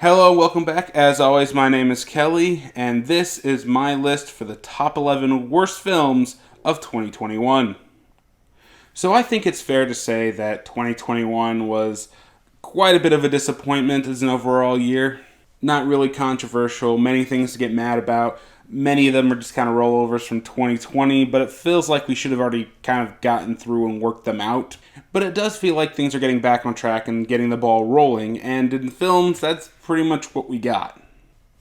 Hello, welcome back. As always, my name is Kelly, and this is my list for the top 11 worst films of 2021. So I think it's fair to say that 2021 was quite a bit of a disappointment as an overall year. Not really controversial, many things to get mad about. Many of them are just kind of rollovers from 2020, but it feels like we should have already kind of gotten through and worked them out. But it does feel like things are getting back on track and getting the ball rolling, and in films, that's pretty much what we got.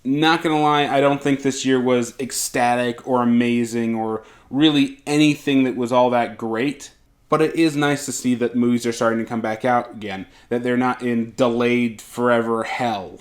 Not gonna lie, I don't think this year was ecstatic or amazing or really anything that was all that great. But it is nice to see that movies are starting to come back out again, that they're not in delayed forever hell.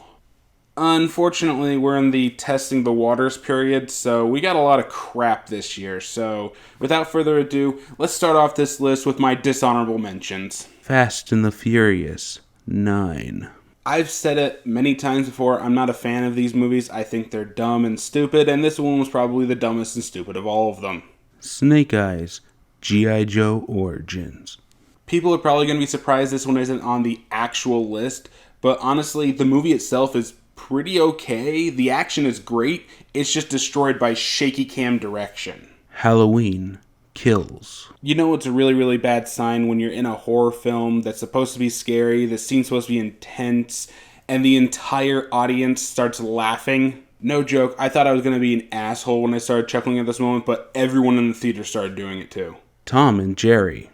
Unfortunately, we're in the testing the waters period, so we got a lot of crap this year. So, without further ado, let's start off this list with my dishonorable mentions. Fast and the Furious 9. I've said it many times before, I'm not a fan of these movies. I think they're dumb and stupid, and this one was probably the dumbest and stupid of all of them. Snake Eyes G.I. Joe Origins. People are probably going to be surprised this one isn't on the actual list, but honestly, the movie itself is pretty okay. The action is great. It's just destroyed by shaky cam direction. Halloween Kills. You know it's a really, really bad sign when you're in a horror film that's supposed to be scary, the scene's supposed to be intense, and the entire audience starts laughing. No joke, I thought I was going to be an asshole when I started chuckling at this moment, but everyone in the theater started doing it too. Tom and Jerry.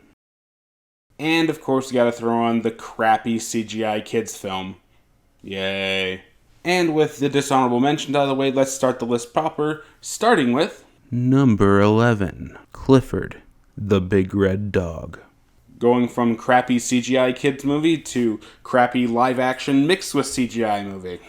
And of course you gotta throw on the crappy CGI kids film. Yay. And with the dishonorable mentions out of the way, let's start the list proper, starting with... Number 11. Clifford the Big Red Dog. Going from crappy CGI kids movie to crappy live action mixed with CGI movie.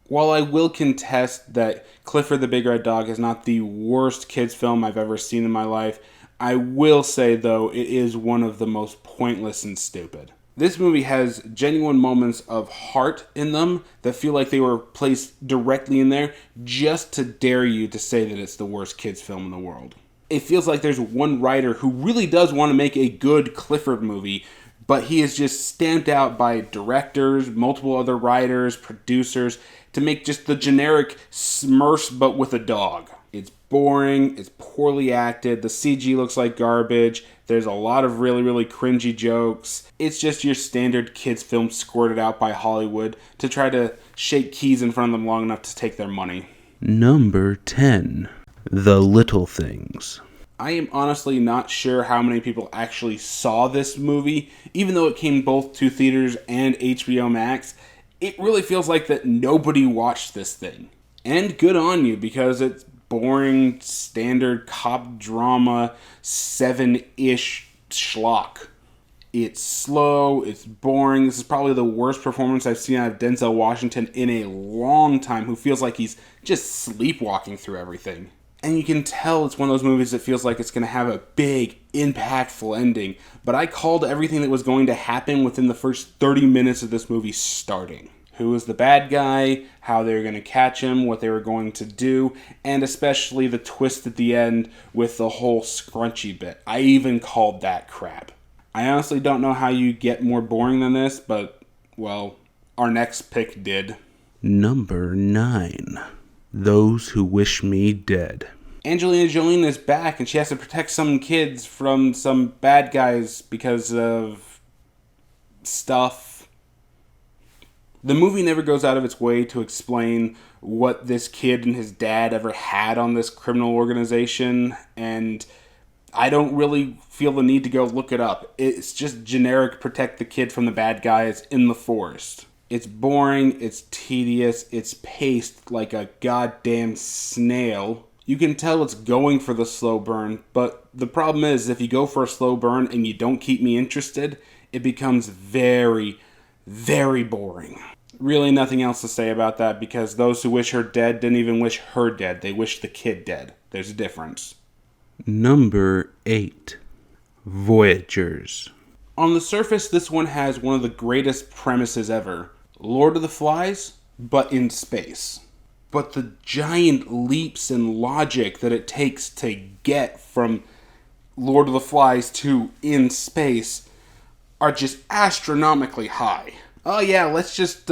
While I will contest that Clifford the Big Red Dog is not the worst kids film I've ever seen in my life, I will say though it is one of the most pointless and stupid. This movie has genuine moments of heart in them that feel like they were placed directly in there just to dare you to say that it's the worst kids film in the world. It feels like there's one writer who really does want to make a good Clifford movie, but he is just stamped out by directors, multiple other writers, producers, to make just the generic Smurfs but with a dog. It's boring, it's poorly acted, the CG looks like garbage, there's a lot of really, really cringy jokes. It's just your standard kids film squirted out by Hollywood to try to shake keys in front of them long enough to take their money. Number 10. The Little Things. I am honestly not sure how many people actually saw this movie, even though it came both to theaters and HBO Max. It really feels like that nobody watched this thing. And good on you, because it's boring, standard cop drama, 7-ish schlock. It's slow, it's boring. This is probably the worst performance I've seen out of Denzel Washington in a long time, who feels like he's just sleepwalking through everything. And you can tell it's one of those movies that feels like it's going to have a big, impactful ending. But I called everything that was going to happen within the first 30 minutes of this movie starting. Who was the bad guy, how they were going to catch him, what they were going to do, and especially the twist at the end with the whole scrunchy bit. I even called that crap. I honestly don't know how you get more boring than this, but, well, our next pick did. Number 9. Those Who Wish Me Dead. Angelina Jolie is back, and she has to protect some kids from some bad guys because of stuff. The movie never goes out of its way to explain what this kid and his dad ever had on this criminal organization, and I don't really feel the need to go look it up. It's just generic protect the kid from the bad guys in the forest. It's boring, it's tedious, it's paced like a goddamn snail. You can tell it's going for the slow burn, but the problem is if you go for a slow burn and you don't keep me interested, it becomes very, very boring. Really nothing else to say about that, because those who wish her dead didn't even wish her dead. They wished the kid dead. There's a difference. Number 8. Voyagers. On the surface, this one has one of the greatest premises ever. Lord of the Flies, but in space. But the giant leaps in logic that it takes to get from Lord of the Flies to in space are just astronomically high. oh yeah, let's just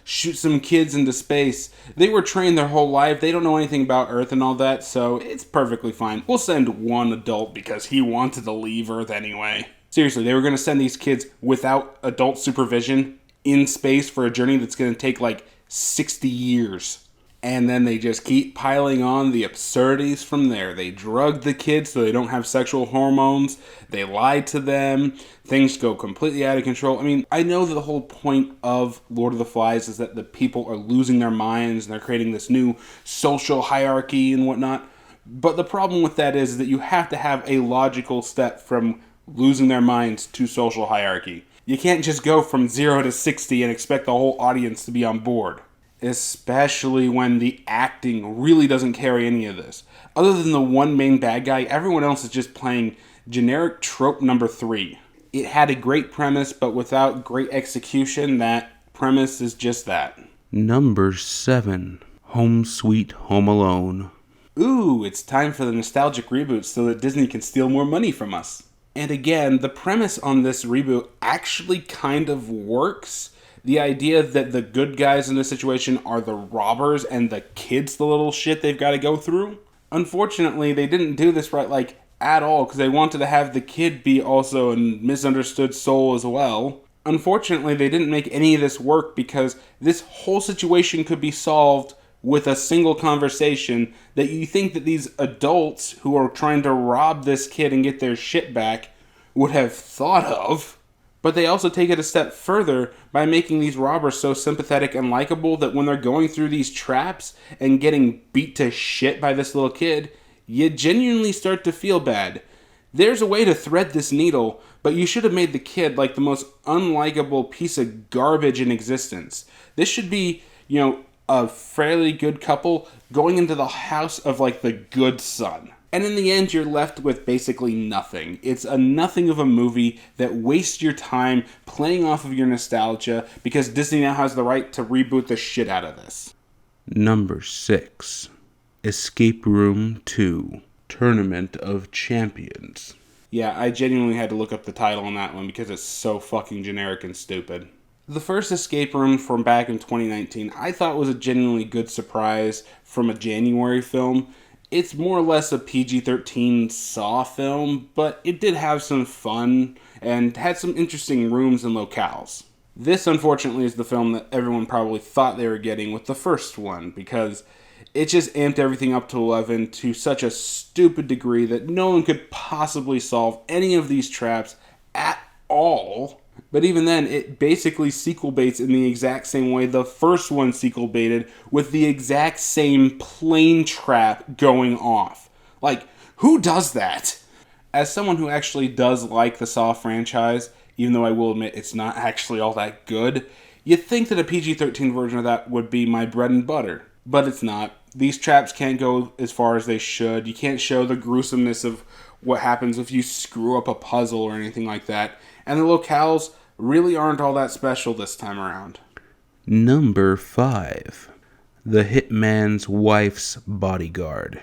shoot some kids into space. They were trained their whole life. They don't know anything about Earth and all that, so it's perfectly fine. We'll send one adult because he wanted to leave Earth anyway. Seriously, they were going to send these kids without adult supervision in space for a journey that's going to take like 60 years. And then they just keep piling on the absurdities from there. They drug the kids so they don't have sexual hormones. They lie to them. Things go completely out of control. I mean, I know that the whole point of Lord of the Flies is that the people are losing their minds and they're creating this new social hierarchy and whatnot. But the problem with that is that you have to have a logical step from losing their minds to social hierarchy. You can't just go from 0 to 60 and expect the whole audience to be on board. Especially when the acting really doesn't carry any of this. Other than the one main bad guy, everyone else is just playing generic trope number 3. It had a great premise, but without great execution, that premise is just that. Number 7. Home Sweet Home Alone. Ooh, it's time for the nostalgic reboot so that Disney can steal more money from us. And again, the premise on this reboot actually kind of works. The idea that the good guys in this situation are the robbers and the kids the little shit they've got to go through. Unfortunately, they didn't do this right, like, at all, because they wanted to have the kid be also a misunderstood soul as well. Unfortunately, they didn't make any of this work because this whole situation could be solved with a single conversation that you think that these adults who are trying to rob this kid and get their shit back would have thought of. But they also take it a step further by making these robbers so sympathetic and likable that when they're going through these traps and getting beat to shit by this little kid, you genuinely start to feel bad. There's a way to thread this needle, but you should have made the kid like the most unlikable piece of garbage in existence. This should be, a fairly good couple going into the house of like the good son. And in the end, you're left with basically nothing. It's a nothing of a movie that wastes your time playing off of your nostalgia because Disney now has the right to reboot the shit out of this. Number 6. Escape Room 2. Tournament of Champions. Yeah, I genuinely had to look up the title on that one because it's so fucking generic and stupid. The first Escape Room from back in 2019 I thought was a genuinely good surprise from a January film. It's more or less a PG-13 Saw film, but it did have some fun and had some interesting rooms and locales. This, unfortunately, is the film that everyone probably thought they were getting with the first one, because it just amped everything up to 11 to such a stupid degree that no one could possibly solve any of these traps at all. But even then, it basically sequel baits in the exact same way the first one sequel baited, with the exact same plane trap going off. Like, who does that? As someone who actually does like the Saw franchise, even though I will admit it's not actually all that good, you'd think that a PG-13 version of that would be my bread and butter. But it's not. These traps can't go as far as they should. You can't show the gruesomeness of what happens if you screw up a puzzle or anything like that. And the locales really aren't all that special this time around. Number 5. The Hitman's Wife's Bodyguard.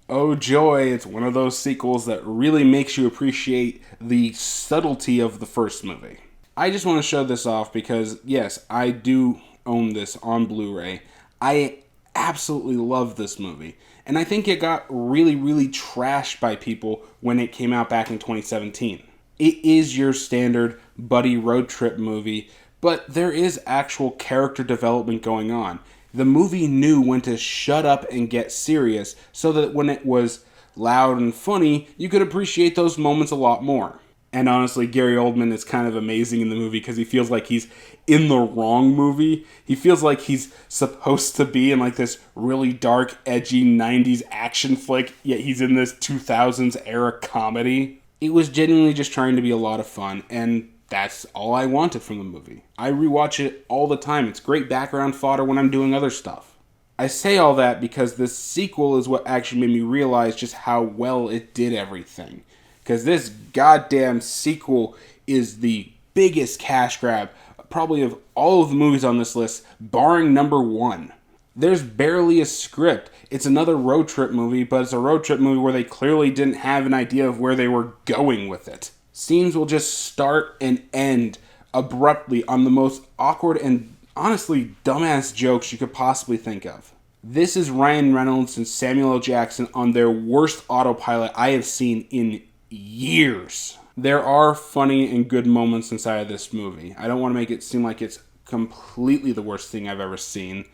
Oh joy, it's one of those sequels that really makes you appreciate the subtlety of the first movie. I just want to show this off because, yes, I do own this on Blu-ray. I absolutely love this movie. And I think it got really, really trashed by people when it came out back in 2017. It is your standard buddy road trip movie, but there is actual character development going on. The movie knew when to shut up and get serious so that when it was loud and funny, you could appreciate those moments a lot more. And honestly, Gary Oldman is kind of amazing in the movie because he feels like he's in the wrong movie. He feels like he's supposed to be in like this really dark, edgy 90s action flick, yet he's in this 2000s era comedy. It was genuinely just trying to be a lot of fun, and that's all I wanted from the movie. I rewatch it all the time. It's great background fodder when I'm doing other stuff. I say all that because this sequel is what actually made me realize just how well it did everything. Because this goddamn sequel is the biggest cash grab, probably of all of the movies on this list, barring number 1. There's barely a script. It's another road trip movie, but it's a road trip movie where they clearly didn't have an idea of where they were going with it. Scenes will just start and end abruptly on the most awkward and honestly dumbass jokes you could possibly think of. This is Ryan Reynolds and Samuel L. Jackson on their worst autopilot I have seen in years. There are funny and good moments inside of this movie. I don't want to make it seem like it's completely the worst thing I've ever seen.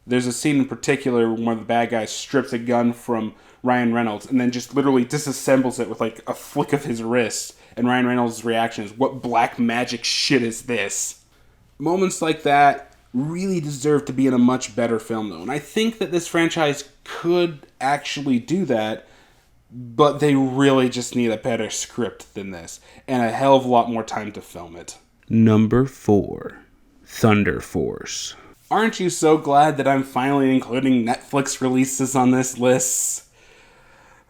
There's a scene in particular where the bad guy strips a gun from Ryan Reynolds and then just literally disassembles it with like a flick of his wrist. And Ryan Reynolds' reaction is, "What black magic shit is this?" Moments like that really deserve to be in a much better film, though. And I think that this franchise could actually do that, but they really just need a better script than this and a hell of a lot more time to film it. Number 4, Thunder Force. Aren't you so glad that I'm finally including Netflix releases on this list?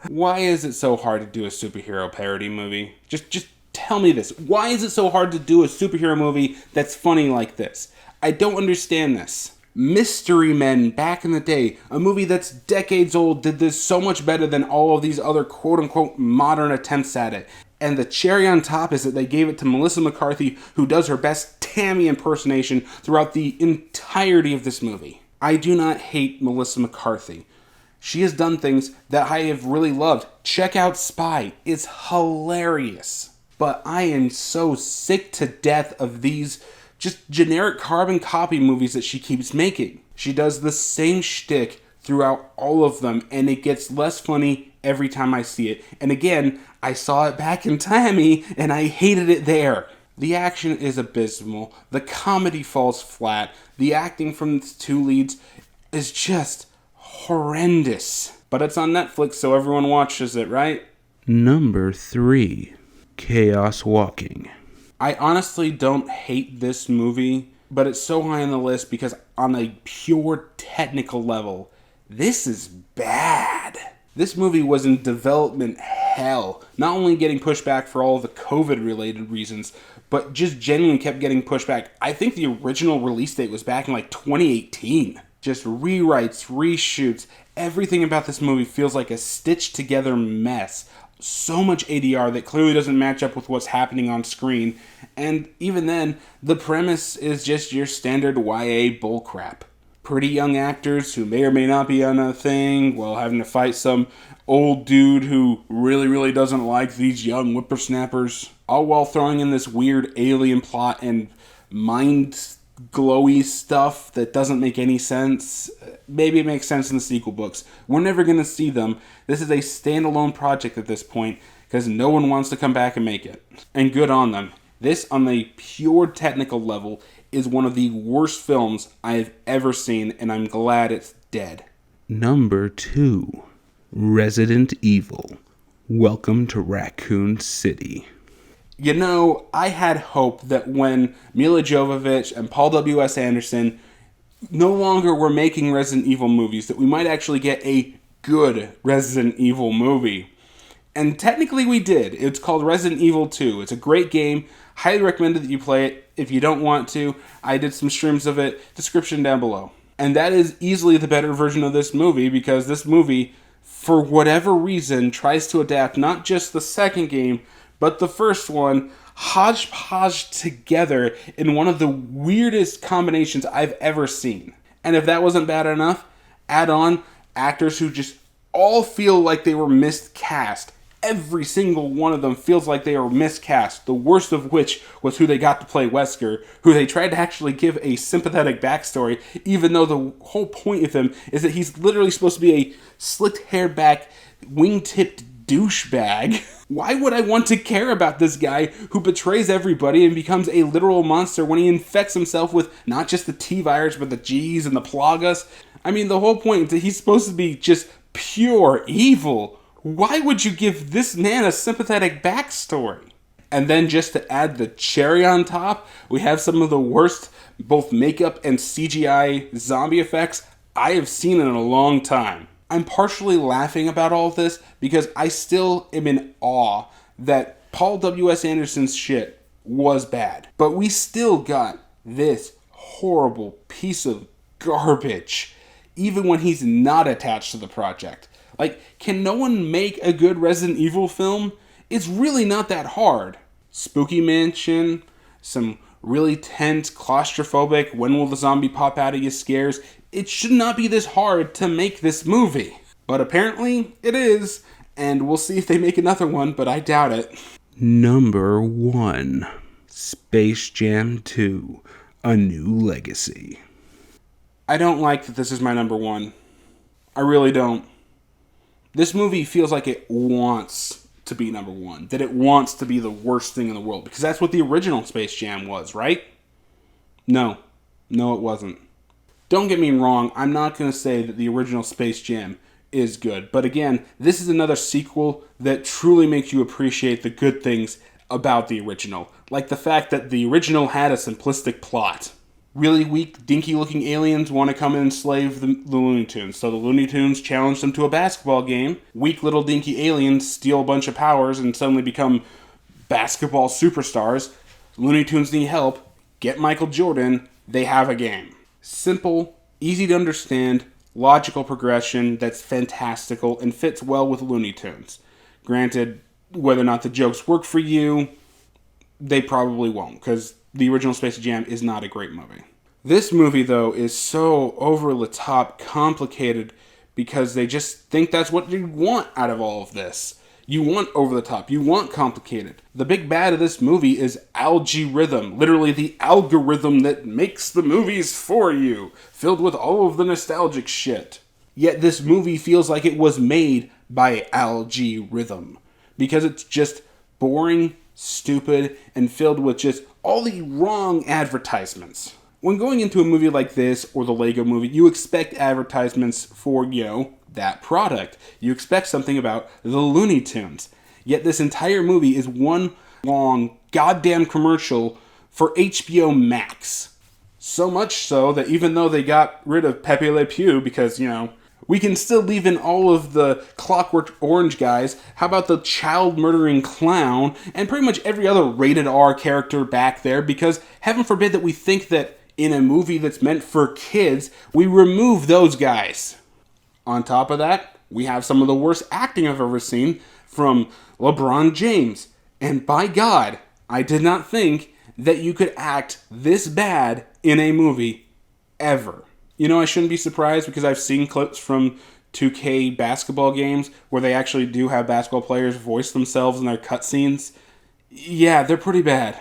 Why is it so hard to do a superhero parody movie? Just tell me this. Why is it so hard to do a superhero movie that's funny like this? I don't understand this. Mystery Men back in the day, a movie that's decades old, did this so much better than all of these other quote-unquote modern attempts at it. And the cherry on top is that they gave it to Melissa McCarthy, who does her best Tammy impersonation throughout the entirety of this movie. I do not hate Melissa McCarthy. She has done things that I have really loved. Check out Spy. It's hilarious. But I am so sick to death of these just generic carbon copy movies that she keeps making. She does the same shtick throughout all of them, and it gets less funny every time I see it. And again, I saw it back in Tammy, and I hated it there. The action is abysmal. The comedy falls flat. The acting from the two leads is just horrendous. But it's on Netflix, so everyone watches it, right? Number 3, Chaos Walking. I honestly don't hate this movie, but it's so high on the list because on a pure technical level, this is bad. This movie was in development hell, not only getting pushed back for all the COVID-related reasons, but just genuinely kept getting pushed back. I think the original release date was back in like 2018. Just rewrites, reshoots, everything about this movie feels like a stitched together mess. So much ADR that clearly doesn't match up with what's happening on screen, and even then, the premise is just your standard YA bullcrap. Pretty young actors who may or may not be on a thing while having to fight some old dude who really doesn't like these young whippersnappers, all while throwing in this weird alien plot and mind glowy stuff that doesn't make any sense. Maybe it makes sense in the sequel books. We're never going to see them. This is a standalone project at this point because no one wants to come back and make it. And good on them. This, on the pure technical level, is one of the worst films I have ever seen, and I'm glad it's dead. Number 2, Resident Evil. Welcome to Raccoon City. You know, I had hope that when Mila Jovovich and Paul W.S. Anderson no longer were making Resident Evil movies, that we might actually get a good Resident Evil movie. And technically we did. It's called Resident Evil 2. It's a great game. Highly recommended that you play it. If you don't want to, I did some streams of it. Description down below. And that is easily the better version of this movie, because this movie, for whatever reason, tries to adapt not just the second game, but the first one, hodgepodge together in one of the weirdest combinations I've ever seen. And if that wasn't bad enough, add on actors who just all feel like they were miscast. Every single one of them feels like they were miscast, the worst of which was who they got to play Wesker, who they tried to actually give a sympathetic backstory, even though the whole point of him is that he's literally supposed to be a slicked-haired back, wing-tipped douchebag. Why would I want to care about this guy who betrays everybody and becomes a literal monster when he infects himself with not just the T-virus, but the G's and the Plagas? I mean, the whole point is that he's supposed to be just pure evil. Why would you give this man a sympathetic backstory? And then just to add the cherry on top, we have some of the worst both makeup and CGI zombie effects I have seen in a long time. I'm partially laughing about all of this because I still am in awe that Paul W.S. Anderson's shit was bad. But we still got this horrible piece of garbage, even when he's not attached to the project. Like, can no one make a good Resident Evil film? It's really not that hard. Spooky Mansion, some really tense, claustrophobic, when will the zombie pop out of you scares, it should not be this hard to make this movie. But apparently it is, and we'll see if they make another one, but I doubt it. Number 1. Space Jam 2: A New Legacy. I don't like that this is my number 1. I really don't. This movie feels like it wants to be number 1. That it wants to be the worst thing in the world. Because that's what the original Space Jam was, right? No. No, it wasn't. Don't get me wrong, I'm not going to say that the original Space Jam is good. But again, this is another sequel that truly makes you appreciate the good things about the original. Like the fact that the original had a simplistic plot. Really weak, dinky-looking aliens want to come and enslave the Looney Tunes. So the Looney Tunes challenge them to a basketball game. Weak little dinky aliens steal a bunch of powers and suddenly become basketball superstars. Looney Tunes need help. Get Michael Jordan. They have a game. Simple, easy to understand, logical progression that's fantastical and fits well with Looney Tunes. Granted, whether or not the jokes work for you, they probably won't, because the original Space Jam is not a great movie. This movie, though, is so over-the-top complicated because they just think that's what you want out of all of this. You want over-the-top. You want complicated. The big bad of this movie is Algorithm, literally the algorithm that makes the movies for you, filled with all of the nostalgic shit. Yet this movie feels like it was made by Algorithm because it's just boring, stupid, and filled with just all the wrong advertisements. When going into a movie like this or the Lego movie, you expect advertisements for, that product. You expect something about the Looney Tunes. Yet this entire movie is one long goddamn commercial for HBO Max. So much so that even though they got rid of Pepe Le Pew because, we can still leave in all of the Clockwork Orange guys. How about the child-murdering clown and pretty much every other rated R character back there? Because heaven forbid that we think that in a movie that's meant for kids, we remove those guys. On top of that, we have some of the worst acting I've ever seen from LeBron James. And by God, I did not think that you could act this bad in a movie ever. I shouldn't be surprised because I've seen clips from 2K basketball games where they actually do have basketball players voice themselves in their cutscenes. Yeah, they're pretty bad.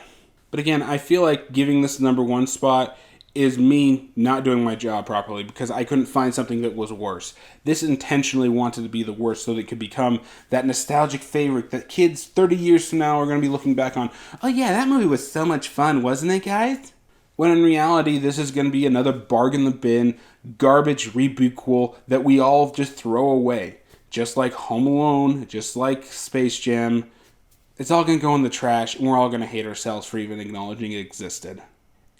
But again, I feel like giving this the number 1 spot is me not doing my job properly because I couldn't find something that was worse. This intentionally wanted to be the worst so that it could become that nostalgic favorite that kids 30 years from now are going to be looking back on. Oh yeah, that movie was so much fun, wasn't it, guys? When in reality, this is going to be another bargain in the bin, garbage reboot that we all just throw away. Just like Home Alone, just like Space Jam. It's all going to go in the trash, and we're all going to hate ourselves for even acknowledging it existed.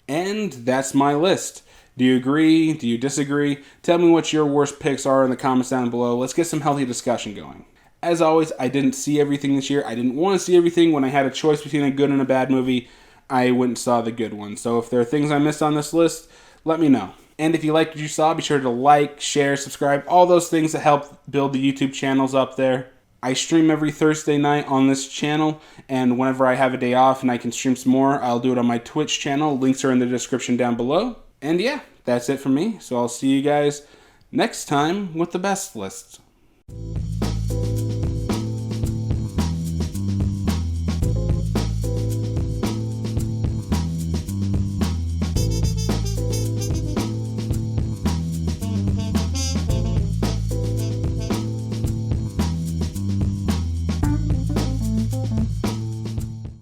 And that's my list. Do you agree? Do you disagree? Tell me what your worst picks are in the comments down below. Let's get some healthy discussion going. As always, I didn't see everything this year. I didn't want to see everything. When I had a choice between a good and a bad movie, I went and saw the good one. So if there are things I missed on this list, let me know. And if you liked what you saw, be sure to like, share, subscribe, all those things that help build the YouTube channels up there. I stream every Thursday night on this channel, and whenever I have a day off and I can stream some more, I'll do it on my Twitch channel. Links are in the description down below. And yeah, that's it for me. So I'll see you guys next time with the best list.